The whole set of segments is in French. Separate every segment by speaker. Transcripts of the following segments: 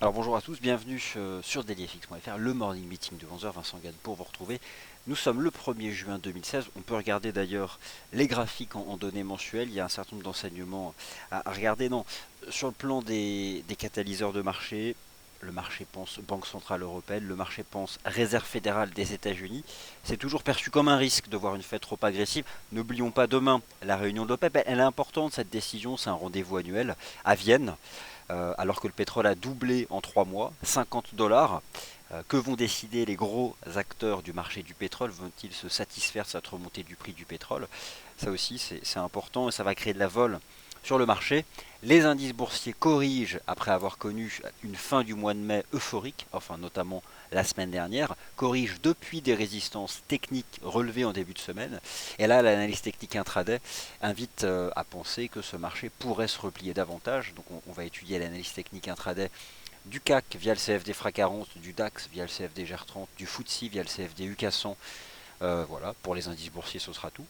Speaker 1: Alors bonjour à tous, bienvenue sur dailyfx.fr, le morning meeting de 11h, Vincent Gade pour vous retrouver. Nous sommes le 1er juin 2016, on peut regarder d'ailleurs les graphiques en données mensuelles, il y a un certain nombre d'enseignements à regarder. Non, sur le plan des catalyseurs de marché, le marché pense Banque Centrale Européenne, le marché pense Réserve Fédérale des États-Unis. C'est toujours perçu comme un risque de voir une fête trop agressive. N'oublions pas demain la réunion de l'OPEP, elle est importante cette décision, c'est un rendez-vous annuel à Vienne. Alors que le pétrole a doublé en 3 mois, 50 dollars. Que vont décider les gros acteurs du marché du pétrole? Vont-ils se satisfaire de cette remontée du prix du pétrole? Ça aussi, c'est important et ça va créer de la vol sur le marché. Les indices boursiers corrigent après avoir connu une fin du mois de mai euphorique, enfin notamment la semaine dernière, corrigent depuis des résistances techniques relevées en début de semaine. Et là, l'analyse technique intraday invite à penser que ce marché pourrait se replier davantage. Donc on va étudier l'analyse technique intraday du CAC via le CFD FRA 40, du DAX via le CFD GR30, du FTSE via le CFD UK 100. Voilà, pour les indices boursiers, ce sera tout.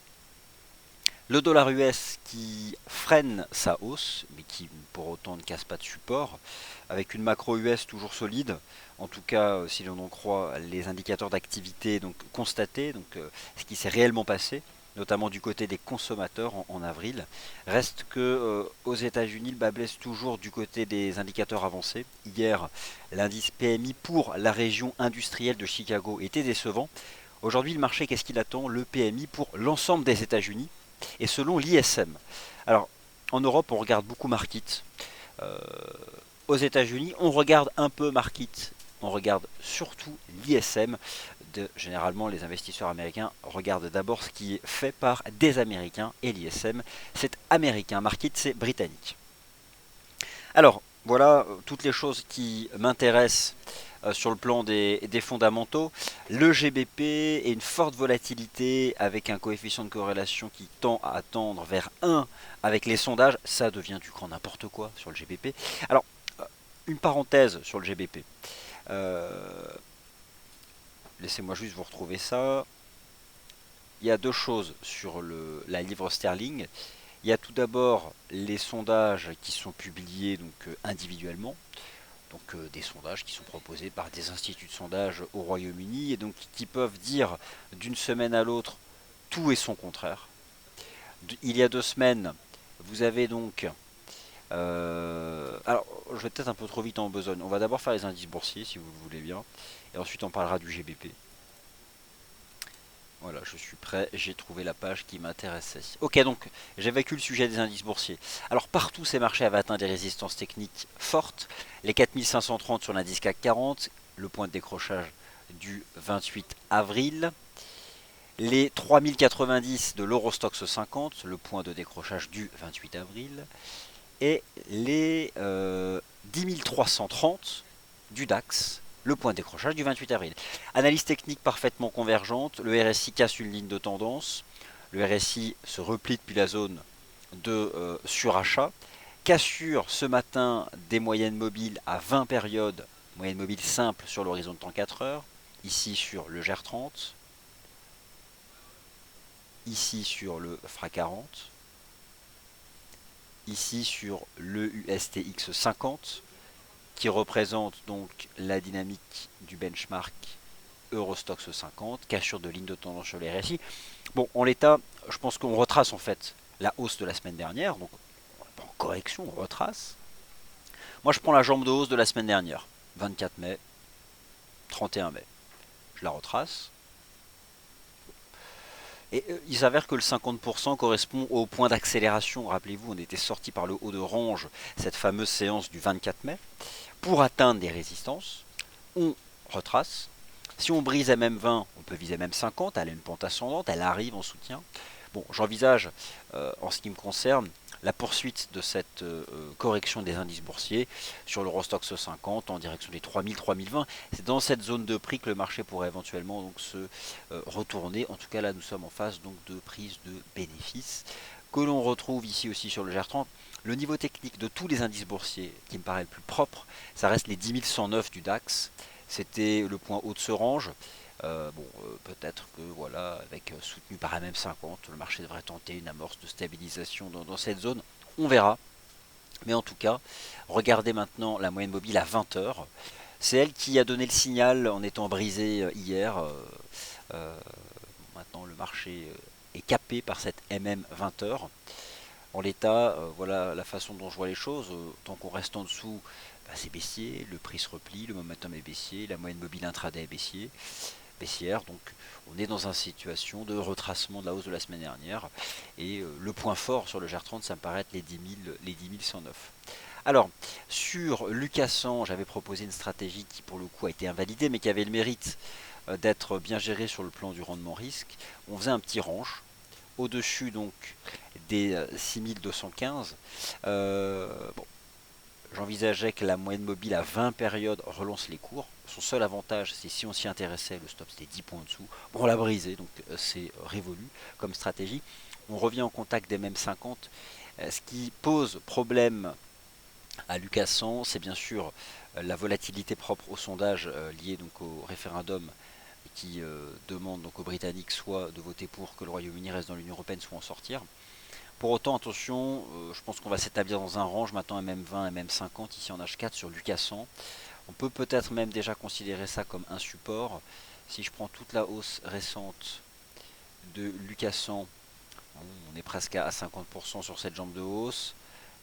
Speaker 1: Le dollar US qui freine sa hausse, mais qui pour autant ne casse pas de support, avec une macro US toujours solide, en tout cas si l'on en croit les indicateurs d'activité donc constatés, donc ce qui s'est réellement passé, notamment du côté des consommateurs en avril. Reste que aux États-Unis, le bas blesse toujours du côté des indicateurs avancés. Hier, l'indice PMI pour la région industrielle de Chicago était décevant. Aujourd'hui, le marché, qu'est-ce qu'il attend? Le PMI pour l'ensemble des États-Unis et selon l'ISM. Alors, en Europe, on regarde beaucoup Market. Euh, Aux États-Unis, on regarde un peu Market. On regarde surtout l'ISM. Généralement, les investisseurs américains regardent d'abord ce qui est fait par des Américains et l'ISM, c'est américain. Market, c'est britannique. Alors, voilà toutes les choses qui m'intéressent sur le plan des fondamentaux. Le GBP et une forte volatilité avec un coefficient de corrélation qui tend à tendre vers 1 avec les sondages, ça devient du grand n'importe quoi sur le GBP. Alors, une parenthèse sur le GBP. Euh, Laissez-moi juste vous retrouver ça. Il y a deux choses sur la livre sterling. Il y a tout d'abord les sondages qui sont publiés donc individuellement, donc des sondages qui sont proposés par des instituts de sondage au Royaume-Uni et donc qui peuvent dire d'une semaine à l'autre tout et son contraire. Il y a 2 semaines, vous avez donc alors, je vais peut-être un peu trop vite en besogne. On va d'abord faire les indices boursiers, si vous le voulez bien, et ensuite on parlera du GBP. Voilà, je suis prêt, j'ai trouvé la page qui m'intéressait. Ok, donc j'évacue le sujet des indices boursiers. Alors partout ces marchés avaient atteint des résistances techniques fortes. Les 4530 sur l'indice CAC 40, le point de décrochage du 28 avril. Les 3090 de l'Eurostoxx 50, le point de décrochage du 28 avril. Et les 10 330 du DAX, le point de décrochage du 28 avril. Analyse technique parfaitement convergente, le RSI casse une ligne de tendance, le RSI se replie depuis la zone de surachat, cassure ce matin des moyennes mobiles à 20 périodes, moyenne mobile simple sur l'horizon de temps 4 heures, ici sur le GR30, ici sur le FRA 40, ici sur le USTX 50, qui représente donc la dynamique du benchmark Eurostoxx 50, cassure de ligne de tendance sur les RSI. Bon, en l'état, je pense qu'on retrace en fait la hausse de la semaine dernière, donc en correction, on retrace. Moi, je prends la jambe de hausse de la semaine dernière, 24 mai, 31 mai. Je la retrace. Et il s'avère que le 50% correspond au point d'accélération. Rappelez-vous, on était sorti par le haut de range, cette fameuse séance du 24 mai. Pour atteindre des résistances, on retrace. Si on brise MM20, on peut viser MM50, elle a une pente ascendante, elle arrive en soutien. Bon, j'envisage, en ce qui me concerne, la poursuite de cette correction des indices boursiers sur l'Eurostoxx 50 en direction des 3000-3020. C'est dans cette zone de prix que le marché pourrait éventuellement donc se retourner. En tout cas, là, nous sommes en phase donc de prise de bénéfices que l'on retrouve ici aussi sur le GR30. Le niveau technique de tous les indices boursiers qui me paraît le plus propre, ça reste les 10 109 du DAX. C'était le point haut de ce range. Peut-être que voilà, avec soutenu par MM50, le marché devrait tenter une amorce de stabilisation dans cette zone. On verra. Mais en tout cas, regardez maintenant la moyenne mobile à 20 heures. C'est elle qui a donné le signal en étant brisée hier. Euh, Maintenant, le marché est capé par cette MM 20 heures. En l'état, voilà la façon dont je vois les choses. Tant qu'on reste en dessous, bah, c'est baissier, le prix se replie, le momentum est baissier, la moyenne mobile intraday est baissière. Donc on est dans une situation de retracement de la hausse de la semaine dernière. Et le point fort sur le GR30, ça me paraît être les 10 109. Alors, sur Lucas 100, j'avais proposé une stratégie qui pour le coup a été invalidée, mais qui avait le mérite d'être bien gérée sur le plan du rendement risque. On faisait un petit range au-dessus donc des 6215. Bon, j'envisageais que la moyenne mobile à 20 périodes relance les cours. Son seul avantage, c'est si on s'y intéressait, le stop c'était 10 points en dessous. Bon, on l'a brisé, donc c'est révolu comme stratégie. On revient en contact des mêmes 50. Ce qui pose problème à Lucas 100, c'est bien sûr la volatilité propre au sondage lié donc au référendum qui demande donc aux Britanniques soit de voter pour que le Royaume-Uni reste dans l'Union Européenne, soit en sortir. Pour autant, attention, je pense qu'on va s'établir dans un range maintenant MM20, MM50 ici en H4 sur Lucas 100. On peut peut-être même déjà considérer ça comme un support. Si je prends toute la hausse récente de Lucas 100, on est presque à 50% sur cette jambe de hausse.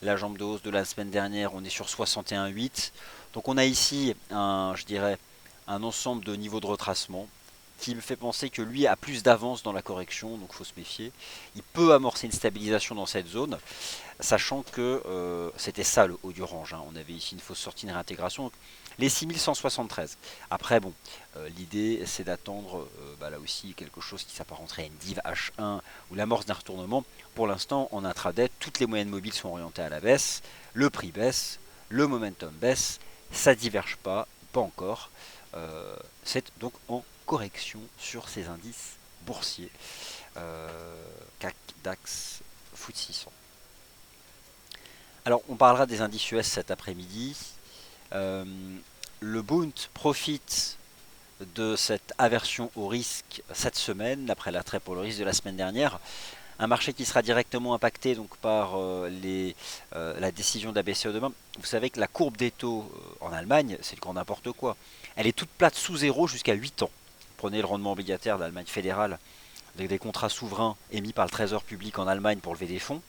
Speaker 1: La jambe de hausse de la semaine dernière, on est sur 61,8. Donc on a ici je dirais, un ensemble de niveaux de retracement qui me fait penser que lui a plus d'avance dans la correction, donc il faut se méfier. Il peut amorcer une stabilisation dans cette zone, sachant que c'était ça le haut du range. On avait ici une fausse sortie, une réintégration. Donc, les 6173. Après, bon, l'idée c'est d'attendre là aussi quelque chose qui s'apparenterait à une div H1 ou l'amorce d'un retournement. Pour l'instant, en intraday, toutes les moyennes mobiles sont orientées à la baisse, le prix baisse, le momentum baisse, ça diverge pas encore. C'est donc en correction sur ces indices boursiers, CAC, DAX, FTSE 600. Alors, on parlera des indices US cet après-midi. Le Bund profite de cette aversion au risque cette semaine, après l'attrait pour le risque de la semaine dernière. Un marché qui sera directement impacté donc par la décision de la BCE demain. Vous savez que la courbe des taux en Allemagne, c'est le grand n'importe quoi. Elle est toute plate sous zéro jusqu'à 8 ans. Prenez le rendement obligataire de l'Allemagne fédérale, avec des contrats souverains émis par le Trésor public en Allemagne pour lever des fonds.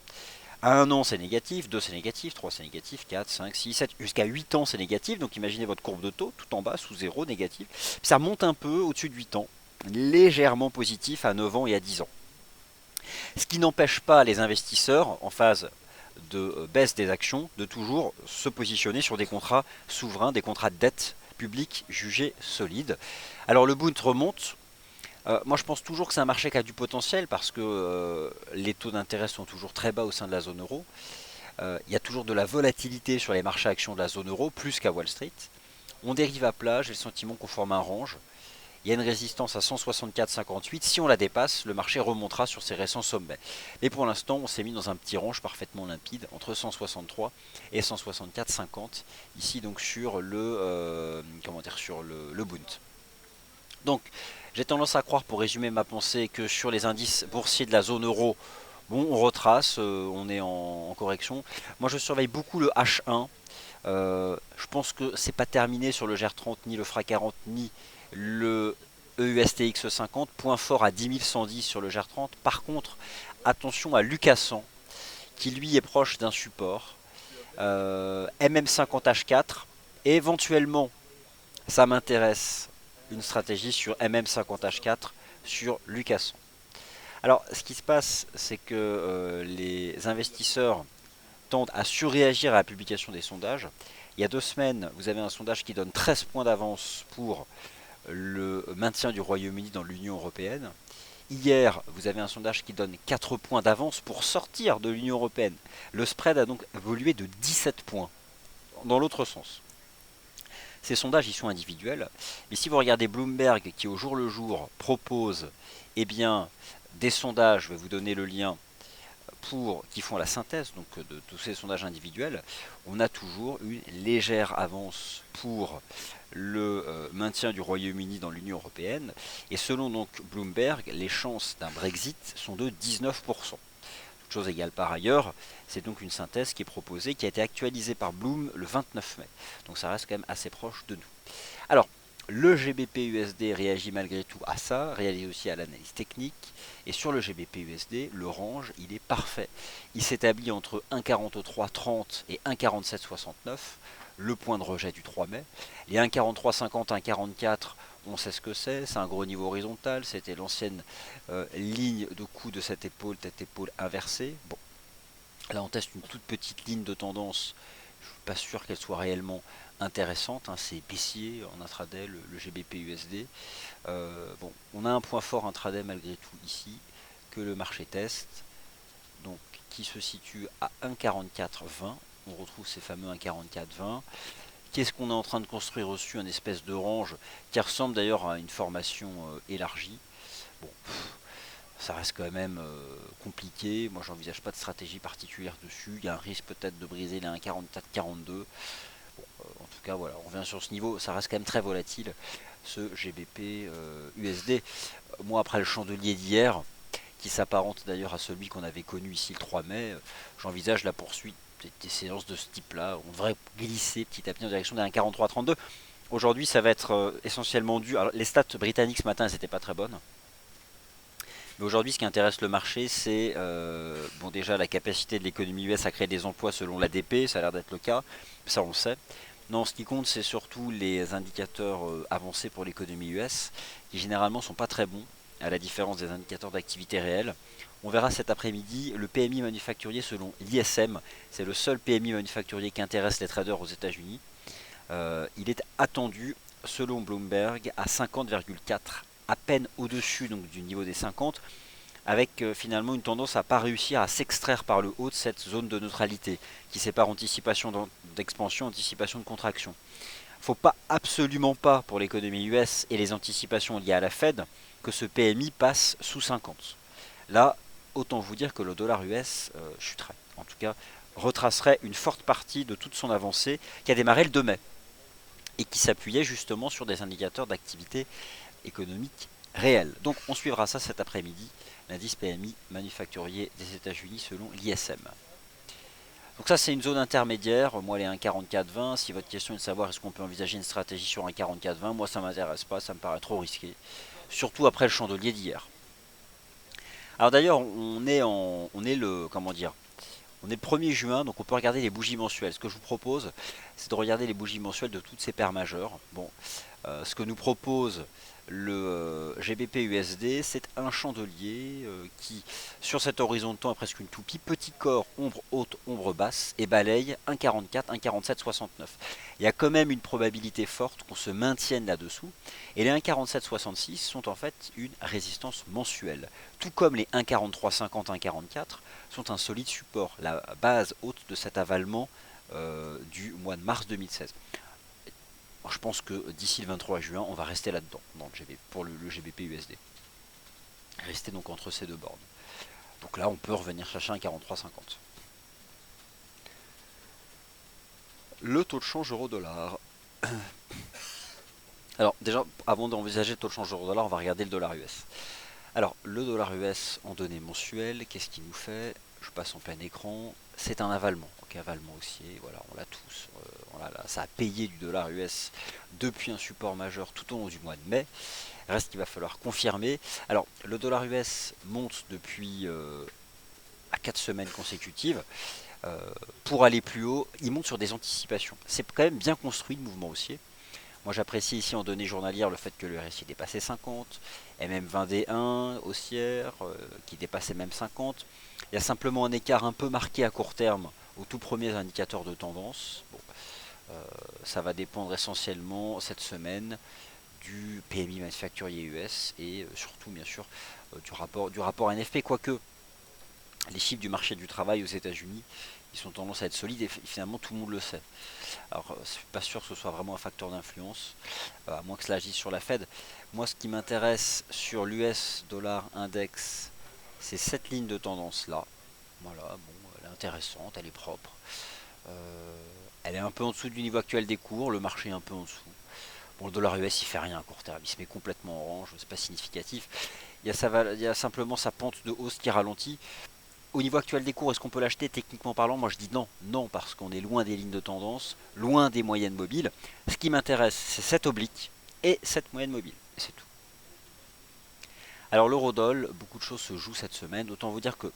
Speaker 1: À 1 an c'est négatif, 2 c'est négatif, 3 c'est négatif, 4, 5, 6, 7, jusqu'à 8 ans c'est négatif. Donc imaginez votre courbe de taux tout en bas sous zéro, négatif. Puis ça monte un peu au-dessus de 8 ans, légèrement positif à 9 ans et à 10 ans. Ce qui n'empêche pas les investisseurs en phase de baisse des actions de toujours se positionner sur des contrats souverains, des contrats de dette publique jugés solides. Alors le Bund remonte. Moi je pense toujours que c'est un marché qui a du potentiel parce que les taux d'intérêt sont toujours très bas au sein de la zone euro. Il y a toujours de la volatilité sur les marchés actions de la zone euro, plus qu'à Wall Street. On dérive à plat, j'ai le sentiment qu'on forme un range. Il y a une résistance à 164,58. Si on la dépasse, le marché remontera sur ses récents sommets. Mais pour l'instant, on s'est mis dans un petit range parfaitement limpide entre 163 et 164,50. Ici donc sur le Bund. Donc j'ai tendance à croire, pour résumer ma pensée, que sur les indices boursiers de la zone euro, bon, on retrace, on est en correction. Moi je surveille beaucoup le H1. Je pense que c'est pas terminé sur le GR30, ni le FRA 40, ni le EUSTX 50. Point fort à 10 110 sur le GR30. Par contre, attention à Lucas 100, qui lui est proche d'un support. MM50H4. Et éventuellement, ça m'intéresse, une stratégie sur MM50H4 sur Lucas 100. Alors, ce qui se passe, c'est que les investisseurs tendent à surréagir à la publication des sondages. Il y a 2 semaines, vous avez un sondage qui donne 13 points d'avance pour le maintien du Royaume-Uni dans l'Union européenne. Hier, vous avez un sondage qui donne 4 points d'avance pour sortir de l'Union européenne. Le spread a donc évolué de 17 points, dans l'autre sens. Ces sondages, ils sont individuels. Mais si vous regardez Bloomberg, qui au jour le jour propose des sondages, je vais vous donner le lien, qui font la synthèse donc, de tous ces sondages individuels, on a toujours une légère avance pour le maintien du Royaume-Uni dans l'Union européenne. Et selon donc Bloomberg, les chances d'un Brexit sont de 19%. Chose égale par ailleurs, c'est donc une synthèse qui est proposée, qui a été actualisée par Bloom le 29 mai. Donc ça reste quand même assez proche de nous. Alors, le GBP-USD réagit malgré tout à ça, réagit aussi à l'analyse technique. Et sur le GBP-USD, le range, il est parfait. Il s'établit entre 1,4330 et 1,4769, le point de rejet du 3 mai. Les 1,4350, 1,44, on sait ce que c'est un gros niveau horizontal, c'était l'ancienne ligne de coup de cette épaule inversée. Bon, là on teste une toute petite ligne de tendance, je ne suis pas sûr qu'elle soit réellement intéressante, hein. C'est baissier en intraday le GBP USD. Bon, on a un point fort intraday malgré tout ici que le marché teste, donc qui se situe à 1,4420. On retrouve ces fameux 1,4420. Qu'est-ce qu'on est en train de construire dessus? Un espèce de range qui ressemble d'ailleurs à une formation élargie. Bon, ça reste quand même compliqué. Moi, j'envisage pas de stratégie particulière dessus. Il y a un risque peut-être de briser les 1,44-42. Bon, en tout cas, voilà, on revient sur ce niveau. Ça reste quand même très volatile, ce GBP USD. Moi, après le chandelier d'hier, qui s'apparente d'ailleurs à celui qu'on avait connu ici le 3 mai, j'envisage la poursuite des séances de ce type-là. On devrait glisser petit à petit en direction des 1,43-32. Aujourd'hui, ça va être essentiellement dû. Alors, les stats britanniques ce matin, elles n'étaient pas très bonnes. Mais aujourd'hui, ce qui intéresse le marché, c'est bon, déjà la capacité de l'économie US à créer des emplois selon l'ADP, ça a l'air d'être le cas, ça on le sait. Non, ce qui compte, c'est surtout les indicateurs avancés pour l'économie US, qui généralement ne sont pas très bons, à la différence des indicateurs d'activité réelle. On verra cet après-midi le PMI manufacturier selon l'ISM, c'est le seul PMI manufacturier qui intéresse les traders aux États-Unis. Il est attendu, selon Bloomberg, à 50,4, à peine au-dessus donc du niveau des 50, avec finalement une tendance à pas réussir à s'extraire par le haut de cette zone de neutralité qui sépare anticipation d'expansion, anticipation de contraction. Faut pas, absolument pas, pour l'économie US et les anticipations liées à la Fed, que ce PMI passe sous 50. Là, autant vous dire que le dollar US chuterait, en tout cas retracerait une forte partie de toute son avancée qui a démarré le 2 mai et qui s'appuyait justement sur des indicateurs d'activité économique réelle. Donc on suivra ça cet après-midi, l'indice PMI manufacturier des États-Unis selon l'ISM. Donc ça c'est une zone intermédiaire, moi les 1,4420, si votre question est de savoir est-ce qu'on peut envisager une stratégie sur 1,4420, moi ça ne m'intéresse pas, ça me paraît trop risqué, surtout après le chandelier d'hier. Alors d'ailleurs on est le, comment dire, on est le 1er juin, donc on peut regarder les bougies mensuelles. Ce que je vous propose, c'est de regarder les bougies mensuelles de toutes ces paires majeures. Bon, ce que nous propose le GBP USD, c'est un chandelier qui, sur cet horizon de temps, est presque une toupie. Petit corps, ombre haute, ombre basse, et balaye 1,44, 1,47, 69. Il y a quand même une probabilité forte qu'on se maintienne là-dessous. Et les 1,47, 66 sont en fait une résistance mensuelle. Tout comme les 1,43, 50, 1,44 sont un solide support, la base haute de cet avalement du mois de mars 2016. Je pense que d'ici le 23 juin, on va rester là-dedans, pour le GBP USD. Rester donc entre ces deux bornes. Donc là, on peut revenir chercher un 43,50. Le taux de change euro-dollar. Alors déjà, avant d'envisager le taux de change euro-dollar, on va regarder le dollar US. Alors, le dollar US en données mensuelles, qu'est-ce qu'il nous fait? Je passe en plein écran. C'est un avalement, ok, avalement haussier, voilà, on l'a tous. Ça a payé du dollar US depuis un support majeur tout au long du mois de mai. Reste qu'il va falloir confirmer. Alors, le dollar US monte depuis à 4 semaines consécutives. Pour aller plus haut, il monte sur des anticipations. C'est quand même bien construit le mouvement haussier. Moi j'apprécie ici en données journalières le fait que le RSI dépassait 50, MM20D1 haussière qui dépassait même 50. Il y a simplement un écart un peu marqué à court terme aux tout premiers indicateurs de tendance. Bon, ça va dépendre essentiellement cette semaine du PMI manufacturier US et surtout bien sûr du rapport NFP, quoique les chiffres du marché du travail aux États-Unis ils ont tendance à être solides et finalement tout le monde le sait. Alors je suis pas sûr que ce soit vraiment un facteur d'influence, à moins que cela agisse sur la Fed. Moi ce qui m'intéresse sur l'US dollar index, c'est cette ligne de tendance là. Voilà, bon, elle est intéressante, elle est propre. Elle est un peu en dessous du niveau actuel des cours, le marché est un peu en dessous. Bon, le dollar US il fait rien à court terme, il se met complètement orange, c'est pas significatif. Il y a simplement sa pente de hausse qui ralentit. Au niveau actuel des cours, est-ce qu'on peut l'acheter techniquement parlant? Moi je dis non, non, parce qu'on est loin des lignes de tendance, loin des moyennes mobiles. Ce qui m'intéresse, c'est cette oblique et cette moyenne mobile. Et c'est tout. Alors l'eurodoll, beaucoup de choses se jouent cette semaine. Autant vous dire que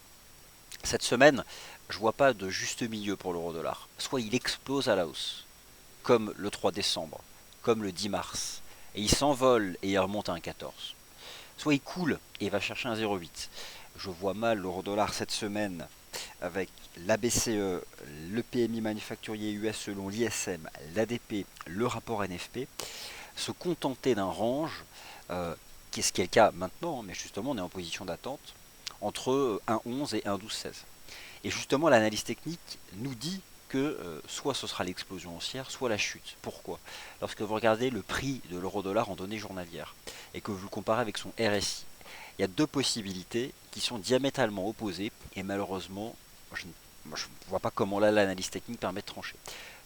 Speaker 1: cette semaine, je vois pas de juste milieu pour l'euro-dollar. Soit il explose à la hausse, comme le 3 décembre, comme le 10 mars, et il s'envole et il remonte à un 14. Soit il coule et il va chercher un 0,8. Je vois mal l'euro-dollar cette semaine avec la BCE, le PMI manufacturier US selon l'ISM, l'ADP, le rapport NFP, se contenter d'un range, ce qui est le cas maintenant, mais justement on est en position d'attente, entre 1,11 et 1,12,16. Et justement l'analyse technique nous dit que soit ce sera l'explosion haussière, soit la chute. Pourquoi? Lorsque vous regardez le prix de l'euro-dollar en données journalières et que vous le comparez avec son RSI, il y a deux possibilités qui sont diamétralement opposées et malheureusement, je ne vois pas comment là l'analyse technique permet de trancher.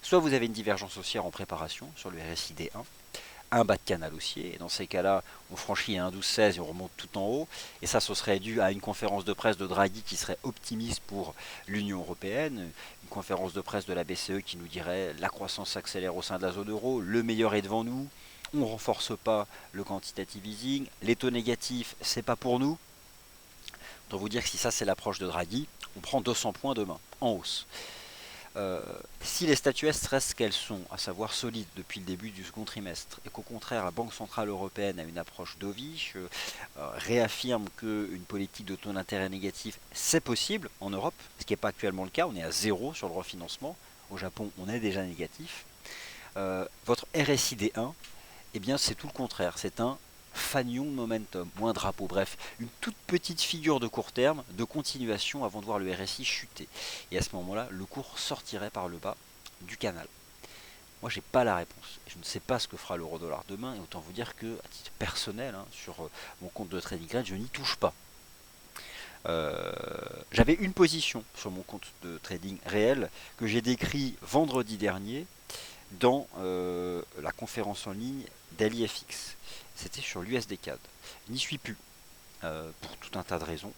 Speaker 1: Soit vous avez une divergence haussière en préparation sur le RSI D1, un bas de canal haussier, et dans ces cas-là, on franchit un 12-16 et on remonte tout en haut, et ça ce serait dû à une conférence de presse de Draghi qui serait optimiste pour l'Union Européenne, une conférence de presse de la BCE qui nous dirait la croissance s'accélère au sein de la zone euro, le meilleur est devant nous, on ne renforce pas le quantitative easing, les taux négatifs c'est pas pour nous. Autant vous dire que si ça c'est l'approche de Draghi, on prend 200 points demain, en hausse. Si les statuettes restent ce qu'elles sont, à savoir solides depuis le début du second trimestre, et qu'au contraire la Banque Centrale Européenne a une approche dovish, réaffirme qu'une politique de taux d'intérêt négatif c'est possible en Europe, ce qui n'est pas actuellement le cas, on est à zéro sur le refinancement, au Japon on est déjà négatif, votre RSI D1, eh bien c'est tout le contraire, c'est un fanion momentum, ou un drapeau, bref, une toute petite figure de court terme, de continuation avant de voir le RSI chuter. Et à ce moment-là, le cours sortirait par le bas du canal. Moi, j'ai pas la réponse. Je ne sais pas ce que fera l'euro-dollar demain, et autant vous dire que, à titre personnel, sur mon compte de trading, je n'y touche pas. J'avais une position sur mon compte de trading réel que j'ai décrit vendredi dernier dans la conférence en ligne d'AliFX. C'était sur l'USD CAD. Je n'y suis plus, pour tout un tas de raisons,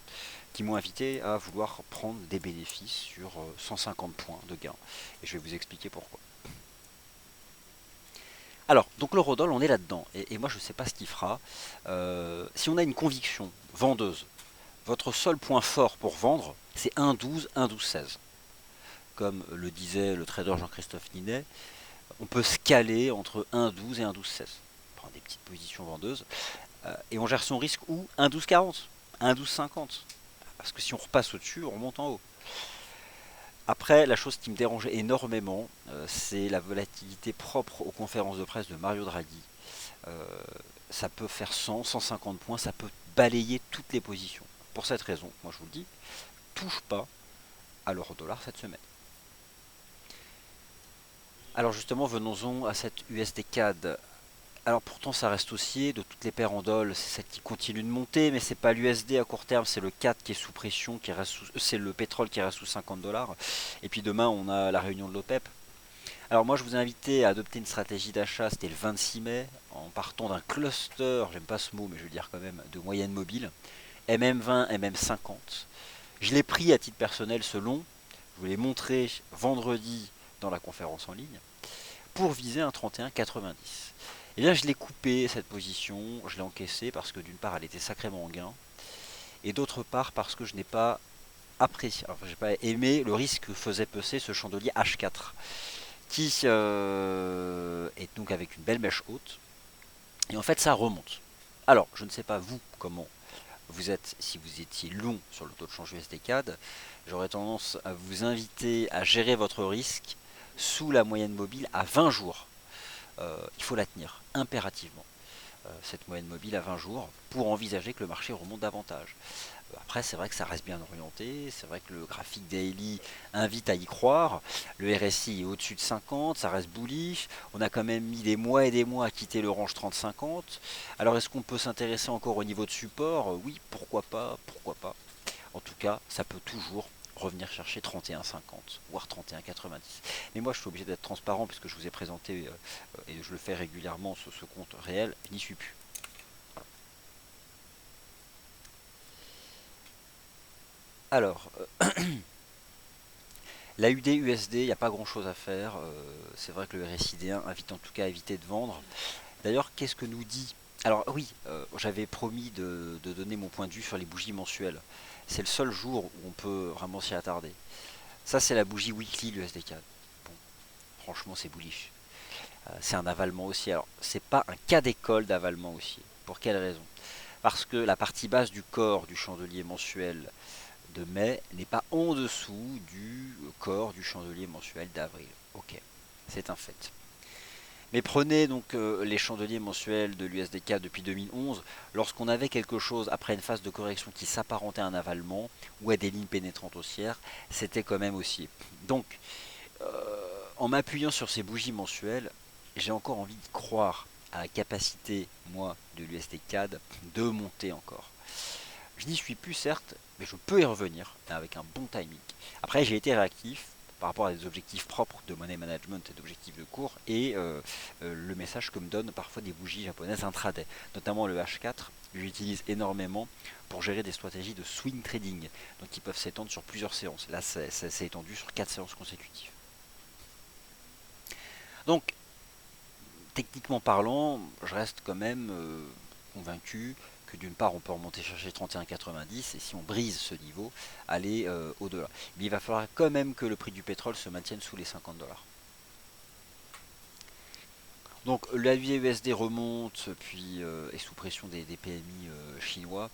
Speaker 1: qui m'ont invité à vouloir prendre des bénéfices sur 150 points de gain. Et je vais vous expliquer pourquoi. Alors, donc l'eurodoll, on est là-dedans. Et moi, je ne sais pas ce qu'il fera. Si on a une conviction vendeuse, votre seul point fort pour vendre, c'est 1,12, 1,12,16. Comme le disait le trader Jean-Christophe Ninet, on peut scaler entre 1,12 et 1,12,16. On prend des petites positions vendeuses. Et on gère son risque où? 1,12,40, 1,12,50. Parce que si on repasse au-dessus, on remonte en haut. Après, la chose qui me dérangeait énormément, c'est la volatilité propre aux conférences de presse de Mario Draghi. Euh, Ça peut faire 100, 150 points, ça peut balayer toutes les positions. Pour cette raison, moi je vous le dis, touche pas à l'euro-dollar cette semaine. Alors justement, venons-en à cette USD CAD. Alors pourtant ça reste haussier, de toutes les paires en doll, c'est celle qui continue de monter, mais c'est pas l'USD à court terme, c'est le CAD qui est sous pression, c'est le pétrole qui reste sous 50 dollars. Et puis demain on a la réunion de l'OPEP. Alors moi je vous ai invité à adopter une stratégie d'achat, c'était le 26 mai, en partant d'un cluster, j'aime pas ce mot mais je vais le dire quand même, de moyenne mobile, MM20, MM50. Je l'ai pris à titre personnel selon, je vous l'ai montré vendredi dans la conférence en ligne, pour viser un 31,90. Et bien je l'ai coupé cette position, je l'ai encaissée parce que d'une part elle était sacrément en gain, et d'autre part parce que je n'ai pas apprécié, enfin j'ai pas aimé le risque que faisait peser ce chandelier H4, qui est donc avec une belle mèche haute, et en fait ça remonte. Alors je ne sais pas vous comment vous êtes, si vous étiez long sur le taux de change USD CAD, j'aurais tendance à vous inviter à gérer votre risque sous la moyenne mobile à 20 jours. Il faut la tenir impérativement, cette moyenne mobile à 20 jours, pour envisager que le marché remonte davantage. Après, c'est vrai que ça reste bien orienté, c'est vrai que le graphique daily invite à y croire, le RSI est au-dessus de 50, ça reste bullish, on a quand même mis des mois et des mois à quitter le range 30-50, alors est-ce qu'on peut s'intéresser encore au niveau de support? Oui, pourquoi pas, pourquoi pas. En tout cas, ça peut toujours revenir chercher 31,50, voire 31,90. Mais moi, je suis obligé d'être transparent puisque je vous ai présenté, et je le fais régulièrement, ce compte réel, je n'y suis plus. Alors, la UD-USD, il n'y a pas grand chose à faire. C'est vrai que le RSI-D1 invite en tout cas à éviter de vendre. D'ailleurs, qu'est-ce que nous dit? Alors oui, j'avais promis de donner mon point de vue sur les bougies mensuelles. C'est le seul jour où on peut vraiment s'y attarder. Ça, c'est la bougie weekly, l'USD-CAD. Bon, franchement, c'est bullish. C'est un avalement haussier. Alors, c'est pas un cas d'école d'avalement haussier. Pour quelle raison? Parce que la partie basse du corps du chandelier mensuel de mai n'est pas en dessous du corps du chandelier mensuel d'avril. Ok, c'est un fait. Mais prenez donc les chandeliers mensuels de l'USDK depuis 2011, lorsqu'on avait quelque chose après une phase de correction qui s'apparentait à un avalement ou à des lignes pénétrantes haussières, c'était quand même haussier. Donc, en m'appuyant sur ces bougies mensuelles, j'ai encore envie de croire à la capacité, moi, de l'USD-CAD de monter encore. Je n'y suis plus certes, mais je peux y revenir avec un bon timing. Après, j'ai été réactif par rapport à des objectifs propres de money management et d'objectifs de cours et le message que me donnent parfois des bougies japonaises intraday, notamment le H4 que j'utilise énormément pour gérer des stratégies de swing trading, donc qui peuvent s'étendre sur plusieurs séances. Là, c'est étendu sur 4 séances consécutives. Donc, techniquement parlant, je reste quand même convaincu que d'une part on peut remonter chercher 31,90 et si on brise ce niveau, aller au-delà. Mais il va falloir quand même que le prix du pétrole se maintienne sous les 50 $. Donc la USD remonte puis est sous pression des PMI chinois.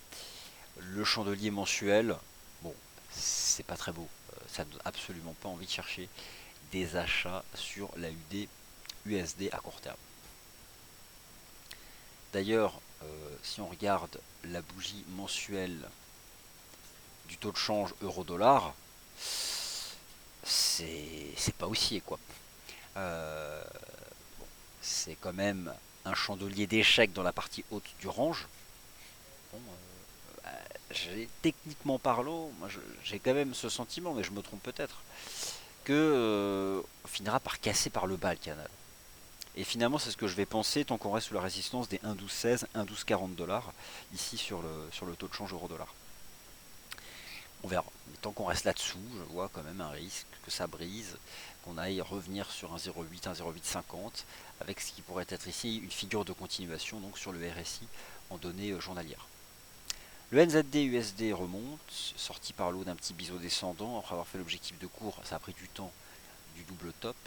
Speaker 1: Le chandelier mensuel, bon, c'est pas très beau. Ça ne donne absolument pas envie de chercher des achats sur la USD à court terme. D'ailleurs, si on regarde la bougie mensuelle du taux de change euro-dollar, c'est pas haussier quoi. Euh, c'est quand même un chandelier d'échecs dans la partie haute du range. Bon, techniquement parlant, j'ai quand même ce sentiment, mais je me trompe peut-être, que on finira par casser par le bas le canal. Et finalement, c'est ce que je vais penser tant qu'on reste sous la résistance des 1,1216, 1,1240 $, ici sur le taux de change euro-dollar. On verra. Mais tant qu'on reste là-dessous, je vois quand même un risque que ça brise, qu'on aille revenir sur un 0,8, un 0,850, avec ce qui pourrait être ici une figure de continuation donc sur le RSI en données journalières. Le NZD-USD remonte, sorti par l'eau d'un petit biseau descendant, après avoir fait l'objectif de cours, ça a pris du temps, du double top.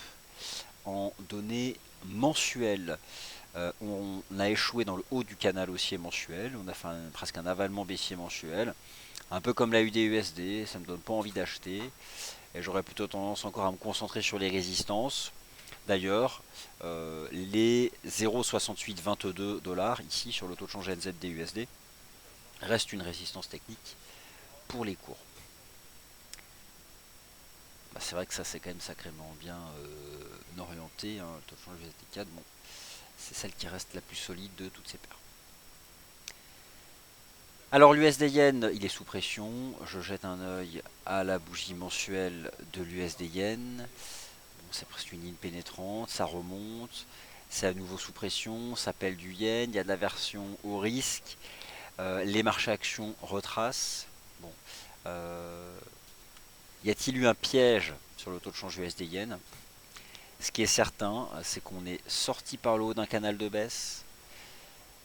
Speaker 1: En données mensuelles, on a échoué dans le haut du canal haussier mensuel, on a fait presque un avalement baissier mensuel, un peu comme la UD-USD, ça ne me donne pas envie d'acheter, et j'aurais plutôt tendance encore à me concentrer sur les résistances. D'ailleurs, les 0,6822 $, ici sur le taux de change NZD-USD, reste une résistance technique pour les cours. Bah, c'est vrai que ça c'est quand même sacrément bien orienté, hein, le taux de change USD-CAD, bon, c'est celle qui reste la plus solide de toutes ces paires. Alors l'USD Yen, il est sous pression. Je jette un œil à la bougie mensuelle de l'USD Yen. Bon, c'est presque une ligne pénétrante, ça remonte. C'est à nouveau sous pression, ça pèle du yen, il y a de l'aversion au risque. Les marchés actions retracent. Bon, y a-t-il eu un piège sur le taux de change USD Yen? Ce qui est certain, c'est qu'on est sorti par le haut d'un canal de baisse.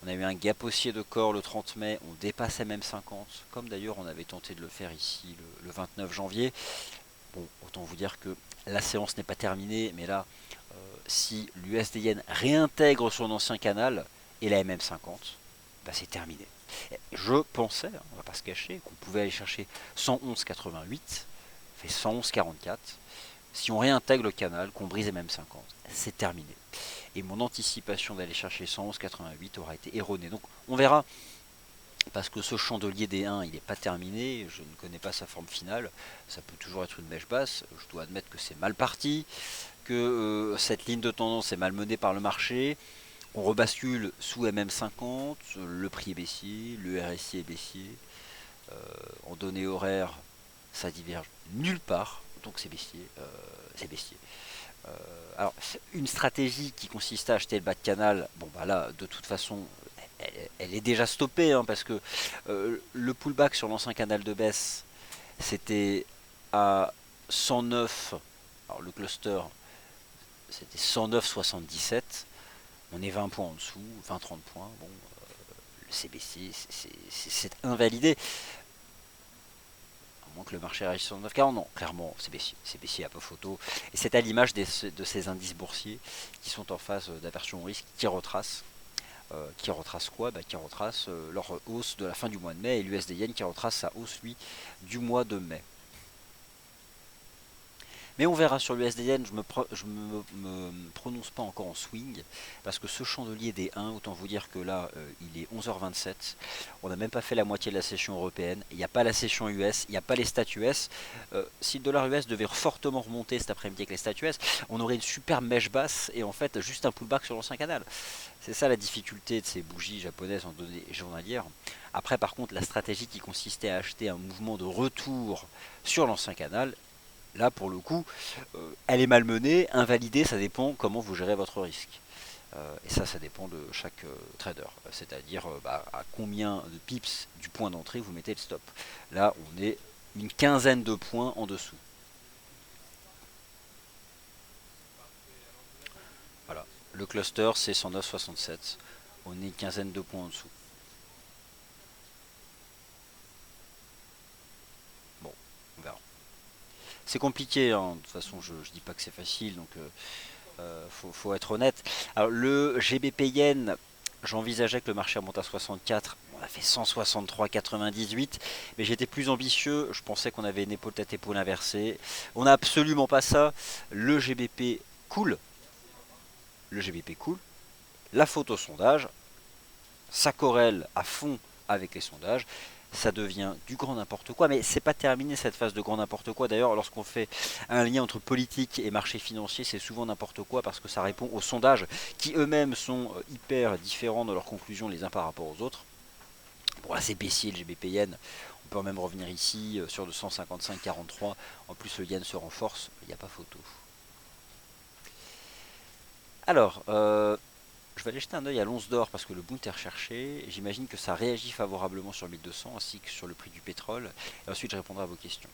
Speaker 1: On a eu un gap haussier de corps le 30 mai, on dépasse MM50, comme d'ailleurs on avait tenté de le faire ici le 29 janvier. Bon, autant vous dire que la séance n'est pas terminée, mais là, si l'USD Yen réintègre son ancien canal et la MM50, bah c'est terminé. Je pensais, on va pas se cacher, qu'on pouvait aller chercher 111,88, fait 111,44. Si on réintègre le canal, qu'on brise MM50, c'est terminé. Et mon anticipation d'aller chercher 111,88 aura été erronée. Donc on verra, parce que ce chandelier des 1, il n'est pas terminé, je ne connais pas sa forme finale, ça peut toujours être une mèche basse, je dois admettre que c'est mal parti, que cette ligne de tendance est mal menée par le marché, on rebascule sous MM50, le prix est baissier, le RSI est baissier, en données horaires, ça diverge nulle part, donc c'est baissier, c'est baissier. Alors, une stratégie qui consiste à acheter le bas de canal, bon bah là, de toute façon, elle est déjà stoppée, hein, parce que le pullback sur l'ancien canal de baisse, C'était à 109, alors le cluster c'était 109,77, on est 20 points en dessous, 20-30 points, bon, le CBC c'est invalidé, à moins que le marché réagisse sur 9,40, non, clairement c'est baissier à peu photo, et c'est à l'image de ces indices boursiers qui sont en phase d'aversion au risque, qui retrace quoi, qui retrace leur hausse de la fin du mois de mai, et l'USD Yen qui retrace sa hausse lui du mois de mai. Mais on verra sur l'USD Yen, je me prononce pas encore en swing, parce que ce chandelier des 1, autant vous dire que là, il est 11h27, on n'a même pas fait la moitié de la session européenne, il n'y a pas la session US, il n'y a pas les stats US. Si le dollar US devait fortement remonter cet après-midi avec les stats US, on aurait une super mèche basse, et en fait, juste un pullback sur l'ancien canal. C'est ça la difficulté de ces bougies japonaises en données journalières. Après, par contre, la stratégie qui consistait à acheter un mouvement de retour sur l'ancien canal, là, pour le coup, elle est malmenée, invalidée, ça dépend comment vous gérez votre risque. Et ça dépend de chaque trader. C'est-à-dire à combien de pips du point d'entrée vous mettez le stop. Là, on est une quinzaine de points en dessous. Voilà. Le cluster, c'est 109,67. On est une quinzaine de points en dessous. Bon, on verra. C'est compliqué, hein. De toute façon, je dis pas que c'est facile, donc faut être honnête. Alors le GBP Yen, j'envisageais que le marché remonte à 64. On a fait 163,98, mais j'étais plus ambitieux. Je pensais qu'on avait une épaule tête épaule inversée. On n'a absolument pas ça. Le GBP coule. Le GBP coule. La photo sondage, ça corrèle à fond avec les sondages. Ça devient du grand n'importe quoi, mais c'est pas terminé cette phase de grand n'importe quoi. D'ailleurs, lorsqu'on fait un lien entre politique et marché financier, c'est souvent n'importe quoi parce que ça répond aux sondages qui eux-mêmes sont hyper différents dans leurs conclusions les uns par rapport aux autres. Bon, là c'est baissier le GBP Yen, on peut même revenir ici sur de 155,43. En plus, le Yen se renforce, il n'y a pas photo. Alors, je vais aller jeter un œil à l'once d'or parce que le bounty est recherché. J'imagine que ça réagit favorablement sur 1200 ainsi que sur le prix du pétrole. Et ensuite, je répondrai à vos questions.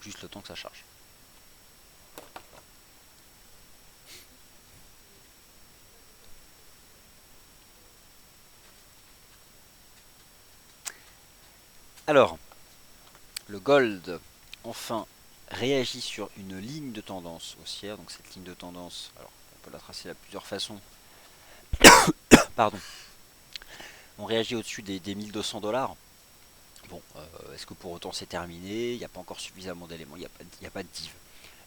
Speaker 1: Juste le temps que ça charge. Alors, le gold, enfin, réagit sur une ligne de tendance haussière. Donc cette ligne de tendance, alors on peut la tracer de plusieurs façons. Pardon. On réagit au-dessus des 1200 $. Bon, est-ce que pour autant c'est terminé? Il n'y a pas encore suffisamment d'éléments, il n'y a pas de div.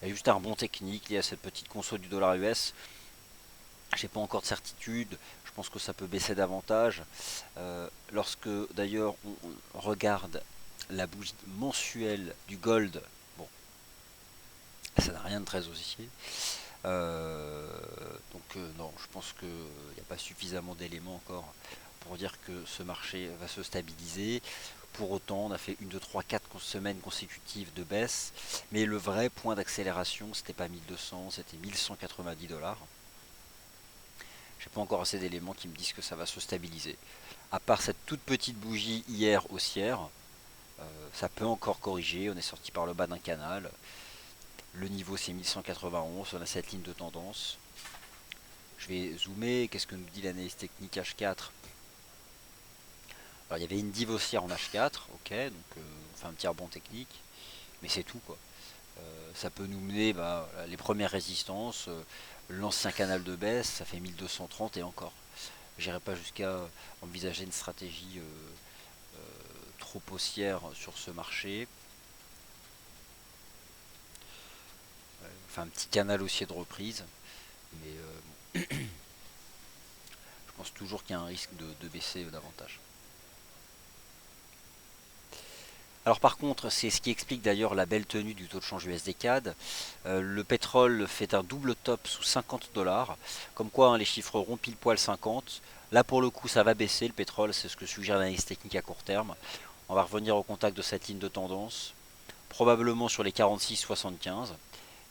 Speaker 1: Il y a juste un rebond technique lié à cette petite conso du dollar US. J'ai pas encore de certitude, je pense que ça peut baisser davantage. Lorsque d'ailleurs on regarde la bougie mensuelle du gold, bon, ça n'a rien de très haussier. Non, je pense qu'il n'y a pas suffisamment d'éléments encore pour dire que ce marché va se stabiliser. Pour autant, on a fait 1, 2, 3, 4 semaines consécutives de baisse, mais le vrai point d'accélération, c'était pas 1200, c'était 1190 $. J'ai pas encore assez d'éléments qui me disent que ça va se stabiliser. À part cette toute petite bougie hier haussière, ça peut encore corriger. On est sorti par le bas d'un canal. Le niveau c'est 1191. On a cette ligne de tendance. Je vais zoomer. Qu'est-ce que nous dit l'analyse technique H4? Alors il y avait une div haussière en H4. Ok, donc on fait un petit rebond technique. Mais c'est tout quoi. Ça peut nous mener les premières résistances. L'ancien canal de baisse, ça fait 1230 et encore. J'irai pas jusqu'à envisager une stratégie trop haussière sur ce marché. Enfin, un petit canal haussier de reprise. Mais je pense toujours qu'il y a un risque de baisser davantage. Alors par contre, c'est ce qui explique d'ailleurs la belle tenue du taux de change USD CAD. Le pétrole fait un double top sous 50 $. Comme quoi, hein, les chiffres ronds pile poil 50. Là pour le coup, ça va baisser le pétrole, c'est ce que suggère l'analyse technique à court terme. On va revenir au contact de cette ligne de tendance, probablement sur les 46,75.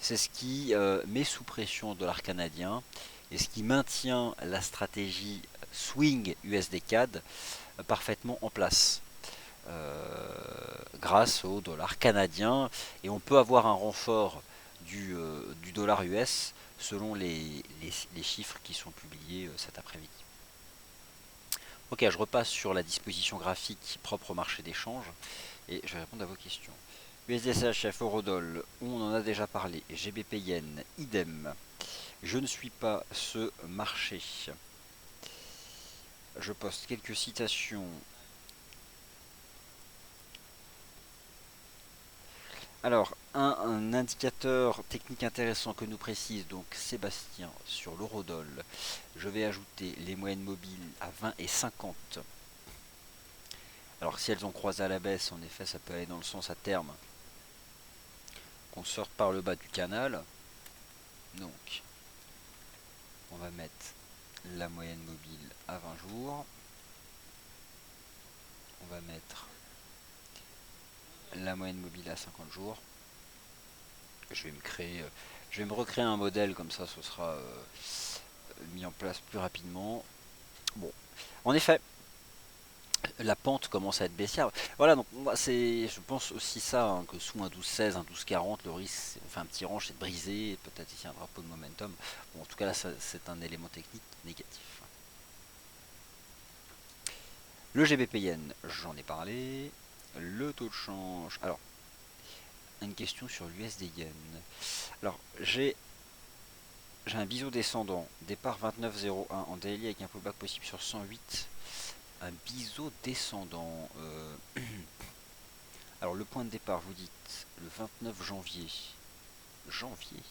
Speaker 1: C'est ce qui met sous pression le dollar canadien et ce qui maintient la stratégie swing USD CAD parfaitement en place. grâce au dollar canadien, et on peut avoir un renfort du dollar US selon les chiffres qui sont publiés cet après-midi. Ok, je repasse sur la disposition graphique propre au marché d'échange et je vais répondre à vos questions. USDCHF, Eurodol, on en a déjà parlé. GBP Yen, idem. Je ne suis pas ce marché. Je poste quelques citations. Alors, un indicateur technique intéressant que nous précise donc Sébastien sur l'Eurodoll. Je vais ajouter les moyennes mobiles à 20 et 50. Alors, si elles ont croisé à la baisse, en effet, ça peut aller dans le sens à terme qu'on sorte par le bas du canal. Donc, on va mettre la moyenne mobile à 20 jours. On va mettre la moyenne mobile à 50 jours. Je vais me recréer un modèle comme ça, ce sera mis en place plus rapidement. Bon, en effet, la pente commence à être baissière. Voilà, donc c'est, je pense aussi ça, hein, que sous un 12-16, un 12-40, le risque, on fait un petit range, c'est de briser, peut-être ici un drapeau de momentum. Bon, en tout cas là, c'est un élément technique négatif. Le GBP Yen, j'en ai parlé. Le taux de change. Alors, une question sur l'USD Yen. Alors, j'ai un biseau descendant, départ 29,01 en daily avec un pullback possible sur 108. Un biseau descendant. Alors, le point de départ, vous dites le 29 janvier. Janvier.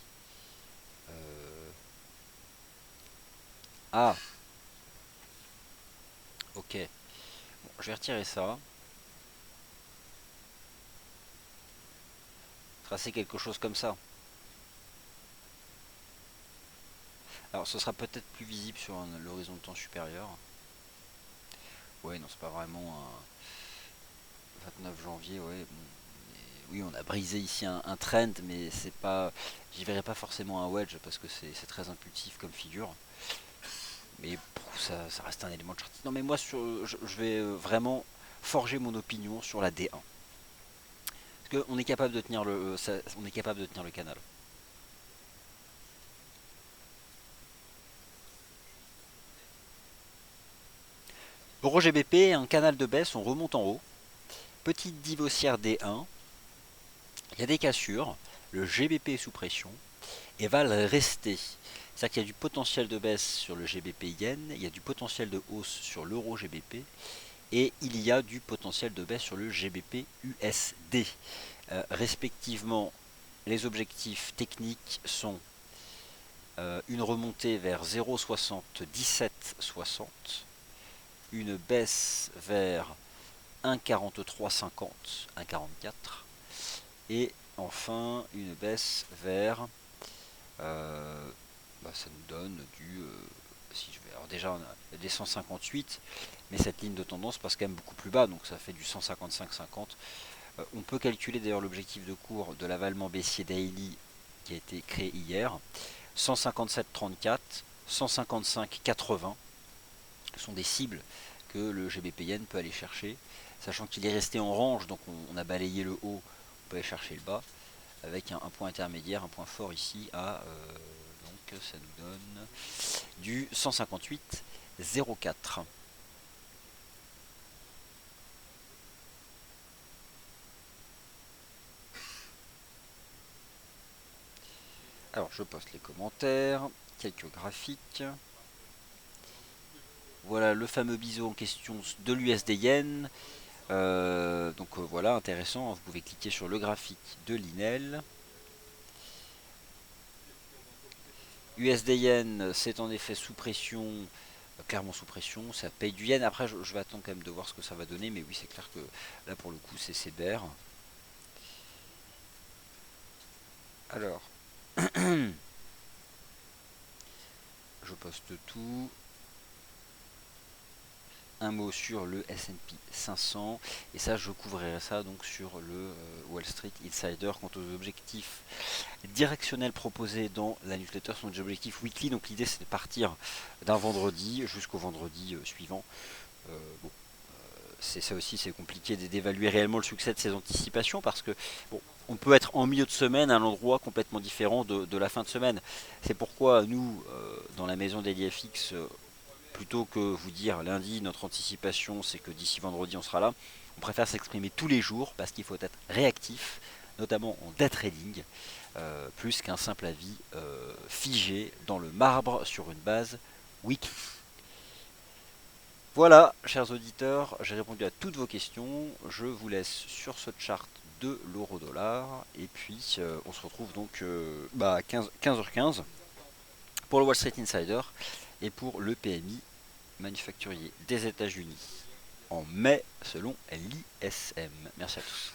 Speaker 1: Ah, ok. Bon, je vais retirer ça. Tracer quelque chose comme ça. Alors, ce sera peut-être plus visible sur l'horizon de temps supérieur. Ouais, non, c'est pas vraiment un 29 janvier, ouais. Bon, oui, on a brisé ici un trend, mais c'est pas, j'y verrai pas forcément un wedge parce que c'est très impulsif comme figure. Mais ça reste un élément de chart. Non, mais moi, je vais vraiment forger mon opinion sur la D1. Parce qu'on est capable de tenir on est capable de tenir le canal. Euro GBP, un canal de baisse, on remonte en haut. Petite dive haussière D1. Il y a des cassures. Le GBP est sous pression et va le rester. C'est-à-dire qu'il y a du potentiel de baisse sur le GBP Yen, il y a du potentiel de hausse sur l'euro GBP et il y a du potentiel de baisse sur le GBP USD. Respectivement, les objectifs techniques sont une remontée vers 0,7760, une baisse vers 1,4350, 1,44 et enfin une baisse vers ça nous donne du si je vais, alors déjà on a des 158, mais cette ligne de tendance passe quand même beaucoup plus bas, donc ça fait du 155,50. On peut calculer d'ailleurs l'objectif de cours de l'avalement baissier daily qui a été créé hier. 157,34, 155,80 sont des cibles que le GBP Yen peut aller chercher, sachant qu'il est resté en range, donc on a balayé le haut, on peut aller chercher le bas, avec un point intermédiaire, un point fort ici à donc ça nous donne du 158,04. Alors je poste les commentaires, quelques graphiques. Voilà le fameux biseau en question de l'USD Yen. Voilà, intéressant, vous pouvez cliquer sur le graphique de l'INEL. USD Yen, c'est en effet sous pression, clairement sous pression, ça paye du yen. Après, je vais attendre quand même de voir ce que ça va donner, mais oui, c'est clair que là, pour le coup, c'est bear. Alors, je poste tout. Un mot sur le S&P 500 et ça je couvrirai ça donc sur le Wall Street Insider. Quant aux objectifs directionnels proposés dans la newsletter, sont des objectifs weekly, donc l'idée c'est de partir d'un vendredi jusqu'au vendredi suivant. Bon, c'est ça aussi, c'est compliqué d'évaluer réellement le succès de ces anticipations parce que bon, on peut être en milieu de semaine à un endroit complètement différent de la fin de semaine. C'est pourquoi nous, dans la maison d'EliFX, plutôt que vous dire lundi notre anticipation c'est que d'ici vendredi on sera là, on préfère s'exprimer tous les jours parce qu'il faut être réactif, notamment en day trading, plus qu'un simple avis figé dans le marbre sur une base weekly. Voilà, chers auditeurs, j'ai répondu à toutes vos questions. Je vous laisse sur ce chart de l'euro-dollar. Et puis, on se retrouve donc à 15h15 pour le Wall Street Insider et pour le PMI manufacturier des États-Unis en mai selon l'ISM. Merci à tous.